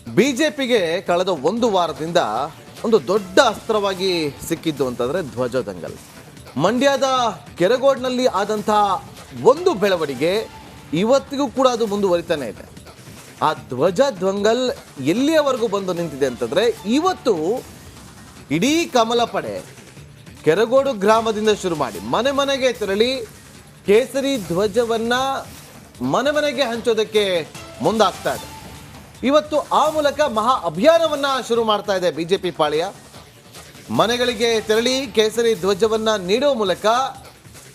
ಬಿಜೆಪಿಗೆ ಕಳೆದ ಒಂದು ವಾರದಿಂದ ಒಂದು ದೊಡ್ಡ ಅಸ್ತ್ರವಾಗಿ ಸಿಕ್ಕಿದ್ದು ಅಂತಂದ್ರೆ ಧ್ವಜ ದಂಗಲ್. ಮಂಡ್ಯದ ಕೆರಗೋಡ್ನಲ್ಲಿ ಆದಂತಹ ಒಂದು ಬೆಳವಣಿಗೆ ಇವತ್ತಿಗೂ ಕೂಡ ಅದು ಮುಂದುವರಿತಾನೆ ಇದೆ. ಆ ಧ್ವಜ ದಂಗಲ್ ಎಲ್ಲಿಯವರೆಗೂ ಬಂದು ನಿಂತಿದೆ ಅಂತಂದ್ರೆ ಇವತ್ತು ಇಡೀ ಕಮಲ ಪಡೆ ಕೆರಗೋಡು ಗ್ರಾಮದಿಂದ ಶುರು ಮಾಡಿ ಮನೆ ಮನೆಗೆ ತೆರಳಿ ಕೇಸರಿ ಧ್ವಜವನ್ನ ಮನೆ ಮನೆಗೆ ಹಂಚೋದಕ್ಕೆ ಮುಂದಾಗ್ತಾ ಇದೆ. ಇವತ್ತು ಆ ಮೂಲಕ ಮಹಾ ಅಭಿಯಾನವನ್ನ ಶುರು ಮಾಡ್ತಾ ಇದೆ ಬಿಜೆಪಿ ಪಾಳ್ಯ. ಮನೆಗಳಿಗೆ ತೆರಳಿ ಕೇಸರಿ ಧ್ವಜವನ್ನ ನೀಡುವ ಮೂಲಕ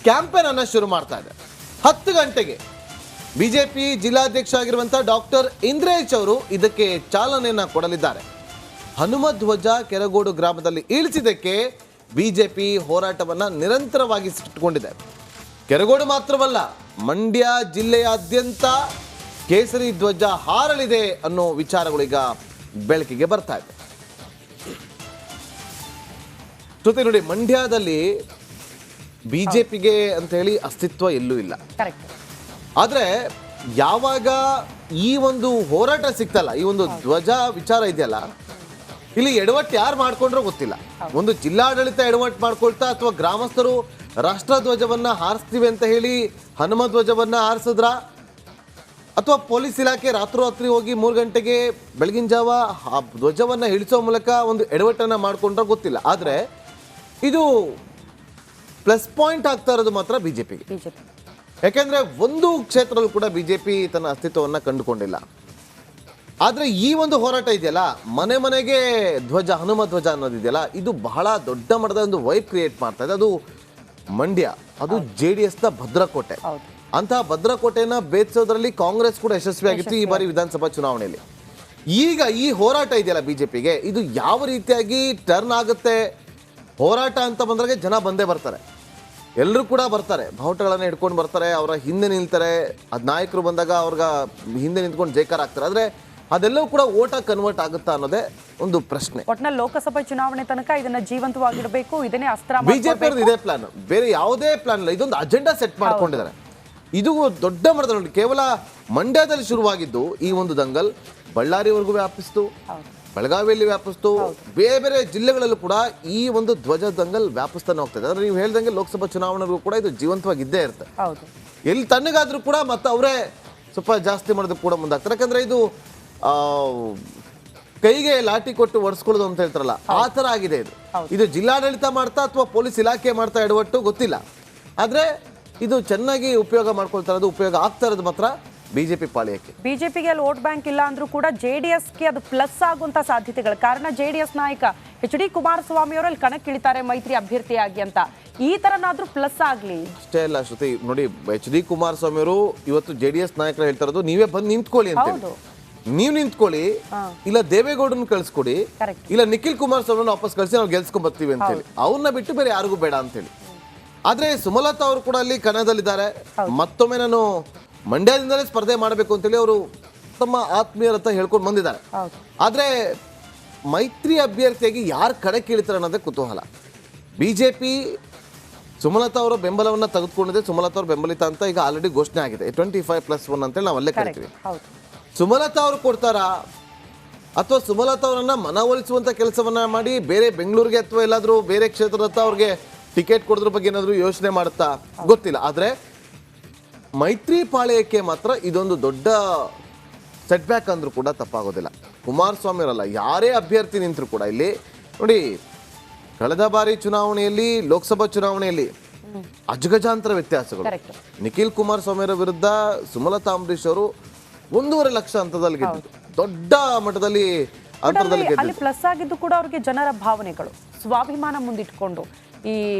ಕ್ಯಾಂಪೇನ್ ಅನ್ನ ಶುರು ಮಾಡ್ತಾ ಇದೆ. 10 ಗಂಟೆಗೆ ಬಿಜೆಪಿ ಜಿಲ್ಲಾಧ್ಯಕ್ಷ ಆಗಿರುವಂತಹ ಡಾಕ್ಟರ್ ಇಂದ್ರೇಶ್ ಅವರು ಇದಕ್ಕೆ ಚಾಲನೆಯನ್ನ ಕೊಡಲಿದ್ದಾರೆ. ಹನುಮ ಧ್ವಜ ಕೆರಗೋಡು ಗ್ರಾಮದಲ್ಲಿ ಇಳಿಸಿದ್ದಕ್ಕೆ ಬಿಜೆಪಿ ಹೋರಾಟವನ್ನ ನಿರಂತರವಾಗಿ ಇಟ್ಟುಕೊಂಡಿದೆ. ಕೆರಗೋಡು ಮಾತ್ರವಲ್ಲ, ಮಂಡ್ಯ ಜಿಲ್ಲೆಯಾದ್ಯಂತ ಕೇಸರಿ ಧ್ವಜ ಹಾರಲಿದೆ ಅನ್ನೋ ವಿಚಾರಗಳು ಈಗ ಬೆಳಕಿಗೆ ಬರ್ತಾ ಇದೆ. ಜೊತೆ ನೋಡಿ, ಮಂಡ್ಯದಲ್ಲಿ ಬಿಜೆಪಿಗೆ ಅಂತ ಹೇಳಿ ಅಸ್ತಿತ್ವ ಎಲ್ಲೂ ಇಲ್ಲ. ಆದ್ರೆ ಯಾವಾಗ ಈ ಒಂದು ಹೋರಾಟ ಸಿಕ್ತಲ್ಲ, ಈ ಒಂದು ಧ್ವಜ ವಿಚಾರ ಇದೆಯಲ್ಲ, ಇಲ್ಲಿ ಎಡವಟ್ಟು ಯಾರು ಮಾಡ್ಕೊಂಡ್ರೋ ಗೊತ್ತಿಲ್ಲ. ಒಂದು ಜಿಲ್ಲಾಡಳಿತ ಎಡವಟ್ಟು ಮಾಡ್ಕೊಳ್ತಾ ಅಥವಾ ಗ್ರಾಮಸ್ಥರು ರಾಷ್ಟ್ರ ಧ್ವಜವನ್ನ ಹಾರಿಸ್ತೀವಿ ಅಂತ ಹೇಳಿ ಹನುಮ ಧ್ವಜವನ್ನ ಹಾರಿಸಿದ್ರ, ಅಥವಾ ಪೊಲೀಸ್ ಇಲಾಖೆ ರಾತ್ರೋರಾತ್ರಿ ಹೋಗಿ 3 ಗಂಟೆಗೆ ಬೆಳಗಿನ ಜಾವ ಆ ಧ್ವಜವನ್ನ ಇಳಿಸೋ ಮೂಲಕ ಒಂದು ಎಡವಟ್ಟನ್ನ ಮಾಡ್ಕೊಂಡ್ರೆ ಗೊತ್ತಿಲ್ಲ. ಆದ್ರೆ ಇದು ಪ್ಲಸ್ ಪಾಯಿಂಟ್ ಆಗ್ತಾ ಇರೋದು ಮಾತ್ರ ಬಿಜೆಪಿಗೆ. ಯಾಕೆಂದ್ರೆ ಒಂದು ಕ್ಷೇತ್ರದಲ್ಲೂ ಕೂಡ ಬಿಜೆಪಿ ತನ್ನ ಅಸ್ತಿತ್ವವನ್ನ ಕಂಡುಕೊಂಡಿಲ್ಲ. ಆದ್ರೆ ಈ ಒಂದು ಹೋರಾಟ ಇದೆಯಲ್ಲ, ಮನೆ ಮನೆಗೆ ಧ್ವಜ, ಹನುಮ ಧ್ವಜ ಅನ್ನೋದಿದೆಯಲ್ಲ, ಇದು ಬಹಳ ದೊಡ್ಡ ಮಟ್ಟದ ಒಂದು ವೈಬ್ ಕ್ರಿಯೇಟ್ ಮಾಡ್ತಾ ಇದೆ. ಅದು ಮಂಡ್ಯ, ಅದು JDS ನ ಭದ್ರಕೋಟೆ. ಅಂತಹ ಭದ್ರಕೋಟೆಯನ್ನ ಭೇದಿಸೋದ್ರಲ್ಲಿ ಕಾಂಗ್ರೆಸ್ ಕೂಡ ಯಶಸ್ವಿಯಾಗಿತ್ತು ಈ ಬಾರಿ ವಿಧಾನಸಭಾ ಚುನಾವಣೆಯಲ್ಲಿ. ಈಗ ಈ ಹೋರಾಟ ಇದೆಯಲ್ಲ ಬಿಜೆಪಿಗೆ, ಇದು ಯಾವ ರೀತಿಯಾಗಿ ಟರ್ನ್ ಆಗುತ್ತೆ, ಹೋರಾಟ ಅಂತ ಬಂದಾಗ ಜನ ಬಂದೇ ಬರ್ತಾರೆ, ಎಲ್ಲರೂ ಕೂಡ ಬರ್ತಾರೆ, ಬಾವುಟಗಳನ್ನು ಹಿಡ್ಕೊಂಡು ಬರ್ತಾರೆ, ಅವರ ಹಿಂದೆ ನಿಲ್ತಾರೆ. ಅದ್ ನಾಯಕರು ಬಂದಾಗ ಅವ್ರಿಗೆ ಹಿಂದೆ ನಿಂತ್ಕೊಂಡು ಜೈಕಾರ ಆಗ್ತಾರೆ. ಆದ್ರೆ ಅದೆಲ್ಲವೂ ಕೂಡ ಓಟ ಕನ್ವರ್ಟ್ ಆಗುತ್ತಾ ಅನ್ನೋದೇ ಒಂದು ಪ್ರಶ್ನೆ. ಒಟ್ನಲ್ಲಿ ಲೋಕಸಭಾ ಚುನಾವಣೆ ತನಕ ಇದನ್ನ ಜೀವಂತವಾಗಿಡಬೇಕು, ಇದನ್ನೇ ಅಸ್ತ್ರ. ಬಿಜೆಪಿ ಅವ್ರದ್ದು ಇದೇ ಪ್ಲಾನ್, ಬೇರೆ ಯಾವುದೇ ಪ್ಲಾನ್ ಇಲ್ಲ. ಇದೊಂದು ಅಜೆಂಡಾ ಸೆಟ್ ಮಾಡ್ಕೊಂಡಿದ್ದಾರೆ. ಇದು ದೊಡ್ಡ ಮಟ್ಟದ ನೋಡಿ, ಕೇವಲ ಮಂಡ್ಯದಲ್ಲಿ ಶುರುವಾಗಿದ್ದು ಈ ಒಂದು ದಂಗಲ್ ಬಳ್ಳಾರಿವರೆಗೂ ವ್ಯಾಪಿಸ್ತು, ಬೆಳಗಾವಿಯಲ್ಲಿ ವ್ಯಾಪಿಸ್ತು, ಬೇರೆ ಬೇರೆ ಜಿಲ್ಲೆಗಳಲ್ಲೂ ಕೂಡ ಈ ಒಂದು ಧ್ವಜ ದಂಗಲ್ ವ್ಯಾಪಿಸ್ತಾನೆ ಹೋಗ್ತದೆ. ಅಂದ್ರೆ ನೀವು ಹೇಳ್ದಂಗೆ ಲೋಕಸಭಾ ಚುನಾವಣೆಗೂ ಕೂಡ ಇದು ಜೀವಂತವಾಗಿದ್ದೇ ಇರುತ್ತೆ. ಎಲ್ಲಿ ತಣ್ಣಗಾದ್ರೂ ಕೂಡ ಮತ್ತೆ ಅವರೇ ಸ್ವಲ್ಪ ಜಾಸ್ತಿ ಮಾಡೋದಕ್ಕೆ ಕೂಡ ಮುಂದಾಗ್ತಾರೆ. ಯಾಕಂದ್ರೆ ಇದು ಕೈಗೆ ಲಾಠಿ ಕೊಟ್ಟು ಒರೆಸ್ಕೊಳ್ಳೋದು ಅಂತ ಹೇಳ್ತಾರಲ್ಲ, ಆ ತರ ಆಗಿದೆ ಇದು. ಇದು ಜಿಲ್ಲಾಡಳಿತ ಮಾಡ್ತಾ ಅಥವಾ ಪೊಲೀಸ್ ಇಲಾಖೆ ಮಾಡ್ತಾ ಎಡವಟ್ಟು ಗೊತ್ತಿಲ್ಲ. ಆದ್ರೆ ಇದು ಚೆನ್ನಾಗಿ ಉಪಯೋಗ ಮಾಡ್ಕೊಳ್ತಾ ಇರೋದು, ಉಪಯೋಗ ಆಗ್ತಾ ಇರೋದು ಮಾತ್ರ ಬಿಜೆಪಿ ಪಾಳ್ಯಕ್ಕೆ. ಬಿಜೆಪಿಗೆ ಅಲ್ಲಿ ವೋಟ್ ಬ್ಯಾಂಕ್ ಇಲ್ಲ ಅಂದ್ರೂ ಕೂಡ JDSಗೆ ಅದು ಪ್ಲಸ್ ಆಗುವಂತ ಸಾಧ್ಯತೆಗಳು. ಕಾರಣ JDS ನಾಯಕ HD ಕುಮಾರಸ್ವಾಮಿ ಅವರು ಅಲ್ಲಿ ಕಣಕ್ಕಿಳಿತಾರೆ ಮೈತ್ರಿ ಅಭ್ಯರ್ಥಿಯಾಗಿ ಅಂತ. ಈ ತರನಾದ್ರೂ ಪ್ಲಸ್ ಆಗ್ಲಿ. ಅಷ್ಟೇ ಅಲ್ಲ ಶ್ರುತಿ, ನೋಡಿ, HD ಕುಮಾರಸ್ವಾಮಿ ಅವರು ಇವತ್ತು JDS ನಾಯಕರು ಹೇಳ್ತಾ ಇರೋದು, ನೀವೇ ಬಂದು ನಿಂತ್ಕೊಳ್ಳಿ ಅಂತ ಹೇಳಿ. ನೀವ್ ನಿಂತ್ಕೊಳ್ಳಿ, ಇಲ್ಲ ದೇವೇಗೌಡನ ಕಳ್ಸ್ಕೊಡಿ, ಇಲ್ಲ ನಿಖಿಲ್ ಕುಮಾರಸ್ವಾಮಿ ವಾಪಸ್ ಕಳಿಸಿ ನಾವು ಗೆಲ್ಸ್ಕೊಂಡ್ ಬರ್ತೀವಿ ಅಂತ ಹೇಳಿ. ಅವ್ರನ್ನ ಬಿಟ್ಟು ಬೇರೆ ಯಾರಿಗೂ ಬೇಡ ಅಂತ ಹೇಳಿ. ಆದ್ರೆ ಸುಮಲತಾ ಅವರು ಕೂಡ ಅಲ್ಲಿ ಕಣದಲ್ಲಿದ್ದಾರೆ. ಮತ್ತೊಮ್ಮೆ ನಾನು ಮಂಡ್ಯದಿಂದಲೇ ಸ್ಪರ್ಧೆ ಮಾಡಬೇಕು ಅಂತೇಳಿ ಅವರು ತಮ್ಮ ಆತ್ಮೀಯರ ಹತ್ರ ಹೇಳ್ಕೊಂಡು ಬಂದಿದ್ದಾರೆ. ಆದ್ರೆ ಮೈತ್ರಿ ಅಭ್ಯರ್ಥಿಯಾಗಿ ಯಾರು ಕಣಕ್ಕೆ ಇಳಿತಾರೆ ಅನ್ನೋದೇ ಕುತೂಹಲ. ಬಿಜೆಪಿ ಸುಮಲತಾ ಅವರ ಬೆಂಬಲವನ್ನ ತೆಗೆದುಕೊಂಡಿದೆ. ಸುಮಲತಾ ಅವ್ರ ಬೆಂಬಲಿತ ಅಂತ ಈಗ ಆಲ್ರೆಡಿ ಘೋಷಣೆ ಆಗಿದೆ. 25+1 ಅಂತೇಳಿ ನಾವು ಅಲ್ಲೇ ಕರಿತೀವಿ. ಸುಮಲತಾ ಅವರು ಕೊಡ್ತಾರಾ, ಅಥವಾ ಸುಮಲತಾ ಅವರನ್ನ ಮನವೊಲಿಸುವಂತ ಕೆಲಸವನ್ನ ಮಾಡಿ ಬೇರೆ ಬೆಂಗಳೂರಿಗೆ ಅಥವಾ ಎಲ್ಲಾದ್ರೂ ಬೇರೆ ಕ್ಷೇತ್ರದ ಅವ್ರಿಗೆ ಟಿಕೆಟ್ ಕೊಡೋದ್ರ ಬಗ್ಗೆ ಏನಾದ್ರು ಯೋಚನೆ ಮಾಡುತ್ತಾ ಗೊತ್ತಿಲ್ಲ. ಆದ್ರೆ ಮೈತ್ರಿ ಪಾಳ್ಯಕ್ಕೆ ಮಾತ್ರ ಇದೊಂದು ದೊಡ್ಡ ಸೆಟ್ ಬ್ಯಾಕ್ ಅಂದ್ರೂ ಕೂಡ ತಪ್ಪಾಗೋದಿಲ್ಲ. ಕುಮಾರಸ್ವಾಮಿ ಅವರಲ್ಲ, ಯಾರೇ ಅಭ್ಯರ್ಥಿ ನಿಂತರೂ ಕೂಡ ಇಲ್ಲಿ ನೋಡಿ, ಕಳೆದ ಬಾರಿ ಚುನಾವಣೆಯಲ್ಲಿ, ಲೋಕಸಭಾ ಚುನಾವಣೆಯಲ್ಲಿ ಅಜಗಜಾಂತರ ವ್ಯತ್ಯಾಸಗಳು. ನಿಖಿಲ್ ಕುಮಾರಸ್ವಾಮಿ ಅವರ ವಿರುದ್ಧ ಸುಮಲತಾ ಅಂಬರೀಶ್ ಅವರು 1.5 ಲಕ್ಷ ಅಂತದಲ್ಲಿ ಗೆದ್ದು, ದೊಡ್ಡ ಮಟ್ಟದಲ್ಲಿ ಅಂತರದಲ್ಲಿ ಗೆದ್ದು. ಪ್ಲಸ್ ಆಗಿದ್ದು ಕೂಡ ಅವರಿಗೆ ಜನರ ಭಾವನೆಗಳು, ಸ್ವಾಭಿಮಾನ ಮುಂದಿಟ್ಕೊಂಡು ಈ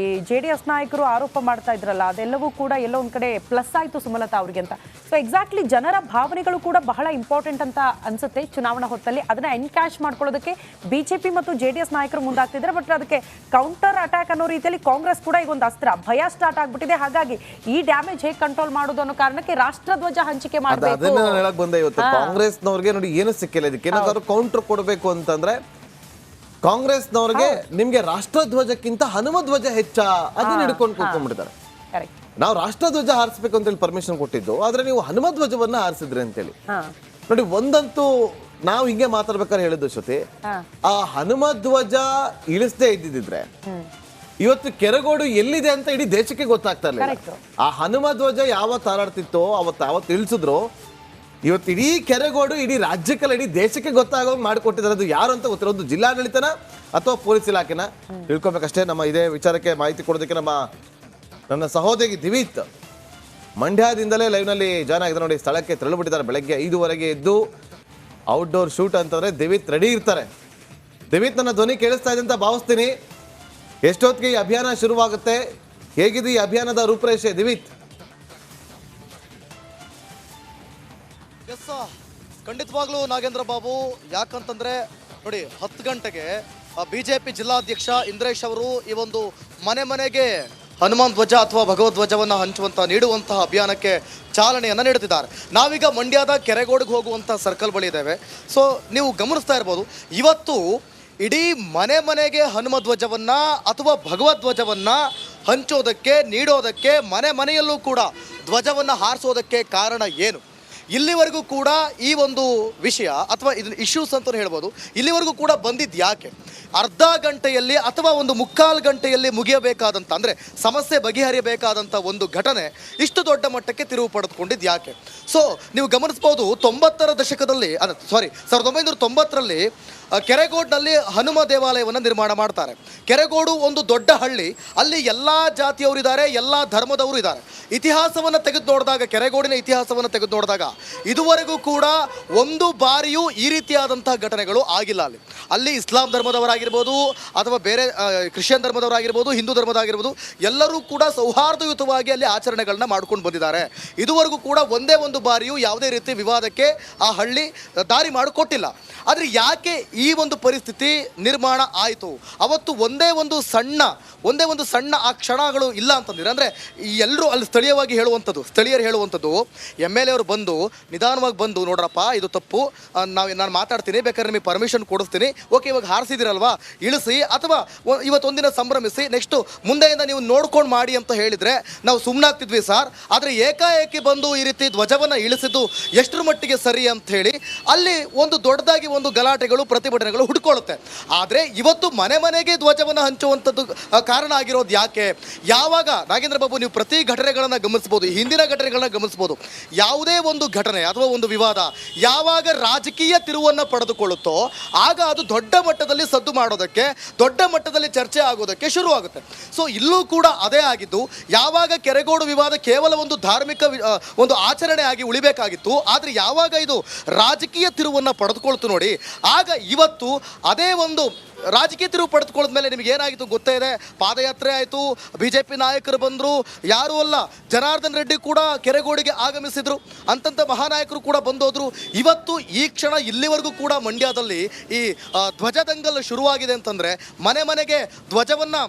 JDS ನಾಯಕರು ಆರೋಪ ಮಾಡ್ತಾ ಇದ್ರಲ್ಲ, ಅದೆಲ್ಲವೂ ಕೂಡ ಎಲ್ಲೋ ಒಂದ್ ಕಡೆ ಪ್ಲಸ್ ಆಯ್ತು ಸುಮಲತಾ ಅವ್ರಿಗೆ ಅಂತ. ಸೊ ಎಕ್ಸಾಕ್ಟ್ಲಿ ಜನರ ಭಾವನೆಗಳು ಕೂಡ ಬಹಳ ಇಂಪಾರ್ಟೆಂಟ್ ಅಂತ ಅನ್ಸುತ್ತೆ ಚುನಾವಣಾ ಹೊತ್ತಲ್ಲಿ. ಅದನ್ನ ಎನ್ಕ್ಯಾಶ್ ಮಾಡ್ಕೊಳ್ಳೋದಕ್ಕೆ ಬಿಜೆಪಿ ಮತ್ತು JDS ನಾಯಕರು ಮುಂದಾಗ್ತಿದ್ದಾರೆ. ಬಟ್ ಅದಕ್ಕೆ ಕೌಂಟರ್ ಅಟ್ಯಾಕ್ ಅನ್ನೋ ರೀತಿಯಲ್ಲಿ ಕಾಂಗ್ರೆಸ್ ಕೂಡ ಈಗ ಒಂದು ಅಸ್ತ್ರ, ಭಯ ಸ್ಟಾರ್ಟ್ ಆಗ್ಬಿಟ್ಟಿದೆ. ಹಾಗಾಗಿ ಈ ಡ್ಯಾಮೇಜ್ ಹೇಗೆ ಕಂಟ್ರೋಲ್ ಮಾಡೋದು ಅನ್ನೋ ಕಾರಣಕ್ಕೆ ರಾಷ್ಟ್ರಧ್ವಜ ಹಂಚಿಕೆ ಮಾಡಬೇಕು. ಕಾಂಗ್ರೆಸ್ನವ್ರಿಗೆ ನೋಡಿ ಏನು ಸಿಕ್ಕಿಲ್ಲ, ಇದಕ್ಕೆ ಏನಾದ್ರು ಕೌಂಟರ್ ಕೊಡಬೇಕು ಅಂತಂದ್ರೆ ಕಾಂಗ್ರೆಸ್ನವ್ರಿಗೆ ನಿಮ್ಗೆ ರಾಷ್ಟ್ರಧ್ವಜಕ್ಕಿಂತ ಹನುಮ ಧ್ವಜ ಹೆಚ್ಚ, ಅದನ್ನ ಹಿಡ್ಕೊಂಡು ಕೂತ್ಕೊಂಡ್ಬಿಡ್ತಾರೆ. ನಾವು ರಾಷ್ಟ್ರಧ್ವಜ ಹಾರಿಸಬೇಕು ಅಂತ ಹೇಳಿ ಪರ್ಮಿಷನ್ ಕೊಟ್ಟಿದ್ದು, ಆದ್ರೆ ನೀವು ಹನುಮ ಧ್ವಜವನ್ನ ಹಾರಿಸಿದ್ರಿ ಅಂತೇಳಿ. ನೋಡಿ, ಒಂದಂತೂ ನಾವು ಹಿಂಗೆ ಮಾತಾಡ್ಬೇಕಾದ್ರೆ ಹೇಳಿದ್ದು ಶ್ರುತಿ, ಹಾ. ಆ ಹನುಮ ಧ್ವಜ ಇಳಿಸದೇ ಇದ್ದಿದ್ರೆ ಇವತ್ತು ಕೆರಗೋಡು ಎಲ್ಲಿದೆ ಅಂತ ಇಡೀ ದೇಶಕ್ಕೆ ಗೊತ್ತಾಗ್ತಾ ಇರಲಿಲ್ಲ. Correct. ಆ ಹನುಮ ಧ್ವಜ ಯಾವತ್ತು ಹಾರಾಡ್ತಿತ್ತೋ ಅವತ್ತು ಇಳಿಸಿದ್ರು, ಇವತ್ತು ಇಡೀ ಕೆರಗೋಡು ಇಡೀ ರಾಜ್ಯಕ್ಕೆಲ್ಲ ಇಡೀ ದೇಶಕ್ಕೆ ಗೊತ್ತಾಗೋಂಗ್ ಮಾಡಿಕೊಟ್ಟಿದ್ದಾರೆ. ಅದು ಯಾರು ಅಂತ ಗೊತ್ತಿರೋದು ಜಿಲ್ಲಾಡಳಿತನ ಅಥವಾ ಪೊಲೀಸ್ ಇಲಾಖೆನ ತಿಳ್ಕೊಬೇಕಷ್ಟೇ. ನಮ್ಮ ಇದೇ ವಿಚಾರಕ್ಕೆ ಮಾಹಿತಿ ಕೊಡೋದಕ್ಕೆ ನನ್ನ ಸಹೋದರಿ ದಿವಿತ್ ಮಂಡ್ಯದಿಂದಲೇ ಲೈವ್ನಲ್ಲಿ ಜಾಯ್ನ್ ಆಗಿದ್ದಾರೆ ನೋಡಿ. ಸ್ಥಳಕ್ಕೆ ತೆರಳುಬಿಟ್ಟಿದ್ದಾರೆ. ಬೆಳಗ್ಗೆ 5:15 ಎದ್ದು ಔಟ್ಡೋರ್ ಶೂಟ್ ಅಂತಂದ್ರೆ ದಿವಿತ್ ರೆಡಿ ಇರ್ತಾರೆ. ದಿವಿತ್, ನನ್ನ ಧ್ವನಿ ಕೇಳಿಸ್ತಾ ಇದೆ ಅಂತ ಭಾವಿಸ್ತೀನಿ. ಎಷ್ಟೊತ್ತಿಗೆ ಈ ಅಭಿಯಾನ ಶುರುವಾಗುತ್ತೆ? ಹೇಗಿದೆ ಈ ಅಭಿಯಾನದ ರೂಪರೇಷೆ ದಿವಿತ್? ಎಸ್, ಖಂಡಿತವಾಗ್ಲೂ ನಾಗೇಂದ್ರ ಬಾಬು, ಯಾಕಂತಂದ್ರೆ ನೋಡಿ 10 ಗಂಟೆಗೆ ಬಿಜೆಪಿ ಜಿಲ್ಲಾಧ್ಯಕ್ಷ ಇಂದ್ರೇಶ್ ಅವರು ಈ ಒಂದು ಮನೆ ಮನೆಗೆ ಹನುಮಾನ್ ಧ್ವಜ ಅಥವಾ ಭಗವದ್ ಧ್ವಜವನ್ನು ನೀಡುವಂತಹ ಅಭಿಯಾನಕ್ಕೆ ಚಾಲನೆಯನ್ನು ನೀಡುತ್ತಿದ್ದಾರೆ. ನಾವೀಗ ಮಂಡ್ಯದ ಕೆರೆಗೋಡಿಗೆ ಹೋಗುವಂಥ ಸರ್ಕಲ್ ಬಳಿ ಇದ್ದೇವೆ. ಸೊ ನೀವು ಗಮನಿಸ್ತಾ ಇರ್ಬೋದು, ಇವತ್ತು ಇಡೀ ಮನೆ ಮನೆಗೆ ಹನುಮ ಧ್ವಜವನ್ನು ಅಥವಾ ಭಗವದ್ ಧ್ವಜವನ್ನು ಹಂಚೋದಕ್ಕೆ, ನೀಡೋದಕ್ಕೆ, ಮನೆ ಮನೆಯಲ್ಲೂ ಕೂಡ ಧ್ವಜವನ್ನು ಹಾರಿಸೋದಕ್ಕೆ ಕಾರಣ ಏನು? ಇಲ್ಲಿವರೆಗೂ ಕೂಡ ಈ ಒಂದು ವಿಷಯ ಅಥವಾ ಇದನ್ನ ಇಶ್ಯೂಸ್ ಅಂತಲೂ ಹೇಳ್ಬೋದು, ಇಲ್ಲಿವರೆಗೂ ಕೂಡ ಬಂದಿದ್ದು ಯಾಕೆ? ಅರ್ಧ ಗಂಟೆಯಲ್ಲಿ ಅಥವಾ ಒಂದು ಮುಕ್ಕಾಲು ಗಂಟೆಯಲ್ಲಿ ಮುಗಿಯಬೇಕಾದಂಥ, ಅಂದರೆ ಸಮಸ್ಯೆ ಬಗೆಹರಿಯಬೇಕಾದಂಥ ಒಂದು ಘಟನೆ ಇಷ್ಟು ದೊಡ್ಡ ಮಟ್ಟಕ್ಕೆ ತಿರುವು ಪಡೆದುಕೊಂಡಿದ್ದು ಯಾಕೆ? ಸೊ ನೀವು ಗಮನಿಸ್ಬೋದು, 90ರ ದಶಕದಲ್ಲಿ 1990ರಲ್ಲಿ ಕೆರೆಗೋಡ್ನಲ್ಲಿ ಹನುಮ ದೇವಾಲಯವನ್ನು ನಿರ್ಮಾಣ ಮಾಡ್ತಾರೆ. ಕೆರೆಗೋಡು ಒಂದು ದೊಡ್ಡ ಹಳ್ಳಿ, ಅಲ್ಲಿ ಎಲ್ಲ ಜಾತಿಯವರಿದ್ದಾರೆ, ಎಲ್ಲ ಧರ್ಮದವರು ಇದ್ದಾರೆ. ಇತಿಹಾಸವನ್ನು ತೆಗೆದು ನೋಡಿದಾಗ, ಕೆರೆಗೋಡಿನ ಇತಿಹಾಸವನ್ನು ತೆಗೆದು ನೋಡಿದಾಗ ಇದುವರೆಗೂ ಕೂಡ ಒಂದು ಬಾರಿಯೂ ಈ ರೀತಿಯಾದಂತಹ ಘಟನೆಗಳು ಆಗಿಲ್ಲ. ಅಲ್ಲಿ ಇಸ್ಲಾಂ ಧರ್ಮದವರಾಗಿರ್ಬೋದು ಅಥವಾ ಬೇರೆ ಕ್ರಿಶ್ಚಿಯನ್ ಧರ್ಮದವರಾಗಿರ್ಬೋದು, ಹಿಂದೂ ಧರ್ಮದಾಗಿರ್ಬೋದು, ಎಲ್ಲರೂ ಕೂಡ ಸೌಹಾರ್ದಯುತವಾಗಿ ಅಲ್ಲಿ ಆಚರಣೆಗಳನ್ನ ಮಾಡ್ಕೊಂಡು ಬಂದಿದ್ದಾರೆ. ಇದುವರೆಗೂ ಕೂಡ ಒಂದೇ ಒಂದು ಬಾರಿಯೂ ಯಾವುದೇ ರೀತಿ ವಿವಾದಕ್ಕೆ ಆ ಹಳ್ಳಿ ದಾರಿ ಮಾಡಿಕೊಟ್ಟಿಲ್ಲ. ಆದರೆ ಯಾಕೆ ಈ ಒಂದು ಪರಿಸ್ಥಿತಿ ನಿರ್ಮಾಣ ಆಯಿತು? ಅವತ್ತು ಒಂದೇ ಒಂದು ಸಣ್ಣ ಆ ಕ್ಷಣಗಳು ಇಲ್ಲ ಅಂತಂದ್ರೆ, ಅಂದರೆ ಎಲ್ಲರೂ ಅಲ್ಲಿ ಸ್ಥಳೀಯರು ಹೇಳುವಂಥದ್ದು, MLA ಅವರು ಬಂದು ನಿಧಾನವಾಗಿ ಬಂದು, ನೋಡ್ರಪ್ಪ ಇದು ತಪ್ಪು, ನಾನು ಮಾತಾಡ್ತೀನಿ, ಬೇಕಾದ್ರೆ ನಿಮಗೆ ಪರ್ಮಿಷನ್ ಕೊಡಿಸ್ತೀನಿ, ಓಕೆ ಇವಾಗ ಹಾರಿಸಿದಿರಲ್ವಾ ಇಳಿಸಿ, ಅಥವಾ ಇವತ್ತೊಂದಿನ ಸಂಭ್ರಮಿಸಿ, ನೆಕ್ಸ್ಟು ಮುಂದೆಯಿಂದ ನೀವು ನೋಡ್ಕೊಂಡು ಮಾಡಿ ಅಂತ ಹೇಳಿದರೆ ನಾವು ಸುಮ್ಮನಾಗ್ತಿದ್ವಿ ಸರ್. ಆದರೆ ಏಕಾಏಕಿ ಬಂದು ಈ ರೀತಿ ಧ್ವಜವನ್ನು ಇಳಿಸಿದ್ದು ಎಷ್ಟರ ಮಟ್ಟಿಗೆ ಸರಿ ಅಂತ ಹೇಳಿ ಅಲ್ಲಿ ಒಂದು ದೊಡ್ಡದಾಗಿ ಒಂದು ಗಲಾಟೆಗಳು, ಪ್ರತಿಭಟನೆಗಳು ಹುಡ್ಕೊಳ್ಳುತ್ತೆ. ಆದರೆ ಇವತ್ತು ಮನೆ ಮನೆಗೆ ಧ್ವಜವನ್ನು ಹಂಚುವಂಥದ್ದು ಕಾರಣ ಆಗಿರೋದು ಯಾಕೆ? ಯಾವಾಗ ನಾಗೇಂದ್ರ ಬಾಬು ನೀವು ಪ್ರತಿ ಘಟನೆಗಳನ್ನು ಗಮನಿಸ್ಬೋದು, ಹಿಂದಿನ ಘಟನೆಗಳನ್ನ ಗಮನಿಸ್ಬೋದು, ಯಾವುದೇ ಒಂದು ಘಟನೆ ಅಥವಾ ಒಂದು ವಿವಾದ ಯಾವಾಗ ರಾಜಕೀಯ ತಿರುವನ್ನು ಪಡೆದುಕೊಳ್ಳುತ್ತೋ ಆಗ ಅದು ದೊಡ್ಡ ಮಟ್ಟದಲ್ಲಿ ಸದ್ದು ಮಾಡೋದಕ್ಕೆ, ದೊಡ್ಡ ಮಟ್ಟದಲ್ಲಿ ಚರ್ಚೆ ಆಗೋದಕ್ಕೆ ಶುರುವಾಗುತ್ತೆ. ಸೊ ಇಲ್ಲೂ ಕೂಡ ಅದೇ ಆಗಿದ್ದು, ಯಾವಾಗ ಕೆರೆಗೋಡು ವಿವಾದ ಕೇವಲ ಒಂದು ಧಾರ್ಮಿಕ ಒಂದು ಆಚರಣೆ ಆಗಿ ಉಳಿಬೇಕಾಗಿತ್ತು, ಆದರೆ ಯಾವಾಗ ಇದು ರಾಜಕೀಯ ತಿರುವನ್ನು ಪಡೆದುಕೊಳ್ತು ನೋಡಿ, ಆಗ ಇವತ್ತು ಅದೇ ಒಂದು ರಾಜಕೀಯ ತಿರುವು ಪಡೆದುಕೊಳ್ಳದ ಮೇಲೆ ನಿಮಗೆ ಏನಾಗಿತ್ತು ಗೊತ್ತೇ ಇದೆ. ಪಾದಯಾತ್ರೆ ಆಯಿತು, BJP ನಾಯಕರು ಬಂದರು, ಯಾರೂ ಅಲ್ಲ ಜನಾರ್ದನ್ ರೆಡ್ಡಿ ಕೂಡ ಕೆರೆಗೋಡಿಗೆ ಆಗಮಿಸಿದ್ರು, ಅಂತಂಥ ಮಹಾನಾಯಕರು ಕೂಡ ಬಂದೋದ್ರು. ಇವತ್ತು ಈ ಕ್ಷಣ ಇಲ್ಲಿವರೆಗೂ ಕೂಡ ಮಂಡ್ಯದಲ್ಲಿ ಈ ಧ್ವಜದಂಗಲ್ ಶುರುವಾಗಿದೆ ಅಂತಂದರೆ, ಮನೆ ಮನೆಗೆ ಧ್ವಜವನ್ನು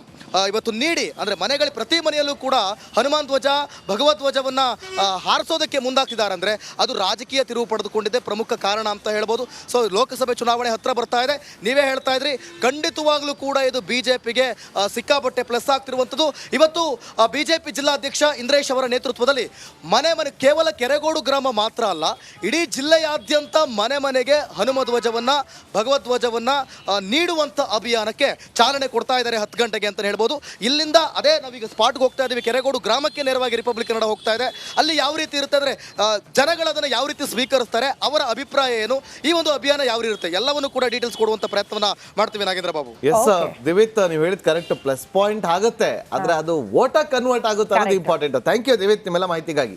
ಇವತ್ತು ನೀಡಿ, ಅಂದರೆ ಪ್ರತಿ ಮನೆಯಲ್ಲೂ ಕೂಡ ಹನುಮಾನ್ ಧ್ವಜ, ಭಗವದ್ ಧ್ವಜವನ್ನು ಹಾರಿಸೋದಕ್ಕೆ ಮುಂದಾಗ್ತಿದ್ದಾರೆ ಅಂದರೆ ಅದು ರಾಜಕೀಯ ತಿರುವು ಪಡೆದುಕೊಂಡಿದ್ದೆ ಪ್ರಮುಖ ಕಾರಣ ಅಂತ ಹೇಳ್ಬೋದು. ಸೊ ಲೋಕಸಭೆ ಚುನಾವಣೆ ಹತ್ರ ಬರ್ತಾ ಇದೆ, ನೀವೇ ಹೇಳ್ತಾ ಇದ್ರಿ, ಖಂಡಿತವಾಗ್ಲೂ ಕೂಡ ಇದು BJPಗೆ ಸಿಕ್ಕಾಪಟ್ಟೆ ಪ್ಲಸ್ ಆಗ್ತಿರುವಂಥದ್ದು. ಇವತ್ತು BJP ಜಿಲ್ಲಾಧ್ಯಕ್ಷ ಇಂದ್ರೇಶ್ ಅವರ ನೇತೃತ್ವದಲ್ಲಿ ಮನೆ ಕೇವಲ ಕೆರೆಗೋಡು ಗ್ರಾಮ ಮಾತ್ರ ಅಲ್ಲ, ಇಡೀ ಜಿಲ್ಲೆಯಾದ್ಯಂತ ಮನೆ ಮನೆಗೆ ಹನುಮ ಧ್ವಜವನ್ನು, ಭಗವದ್ ಧ್ವಜವನ್ನು ನೀಡುವಂಥ ಅಭಿಯಾನಕ್ಕೆ ಚಾಲನೆ ಕೊಡ್ತಾ ಇದ್ದಾರೆ 10 ಗಂಟೆಗೆ ಅಂತ ಹೇಳ್ಬೋದು. ಇಲ್ಲಿಂದ ಅದೇ ನಾವೀಗ ಸ್ಪಾಟ್ಗೆ ಹೋಗ್ತಾ ಇದ್ದೀವಿ, ಕೆರೆಗೋಡು ಗ್ರಾಮಕ್ಕೆ ನೇರವಾಗಿ ರಿಪಬ್ಲಿಕ್ ಕನ್ನಡ ಹೋಗ್ತಾ ಇದೆ. ಅಲ್ಲಿ ಯಾವ ರೀತಿ ಇರುತ್ತೆ ಅಂದರೆ, ಜನಗಳದನ್ನು ಯಾವ ರೀತಿ ಸ್ವೀಕರಿಸ್ತಾರೆ, ಅವರ ಅಭಿಪ್ರಾಯ ಏನು, ಈ ಒಂದು ಅಭಿಯಾನ ಯಾವ ಇರುತ್ತೆ, ಎಲ್ಲವನ್ನು ಕೂಡ ಡೀಟೇಲ್ಸ್ ಕೊಡುವಂಥ ಪ್ರಯತ್ನವನ್ನ ಮಾಡ್ತೀವಿ ನಾಗೇಂದ್ರ ಬಾಬು. ಎಸ್ ದಿವಿತ್, ನೀವು ಹೇಳಿದ್ ಕರೆಕ್ಟ್, ಪ್ಲಸ್ ಪಾಯಿಂಟ್ ಆಗುತ್ತೆ, ಆದ್ರೆ ಅದು ವೋಟ ಕನ್ವರ್ಟ್ ಆಗುತ್ತೆ ಅನ್ನೋದು ಇಂಪಾರ್ಟೆಂಟ್. ಥ್ಯಾಂಕ್ ಯು ದಿವಿತ್ ನಿಮ್ಮೆಲ್ಲ ಮಾಹಿತಿಗಾಗಿ.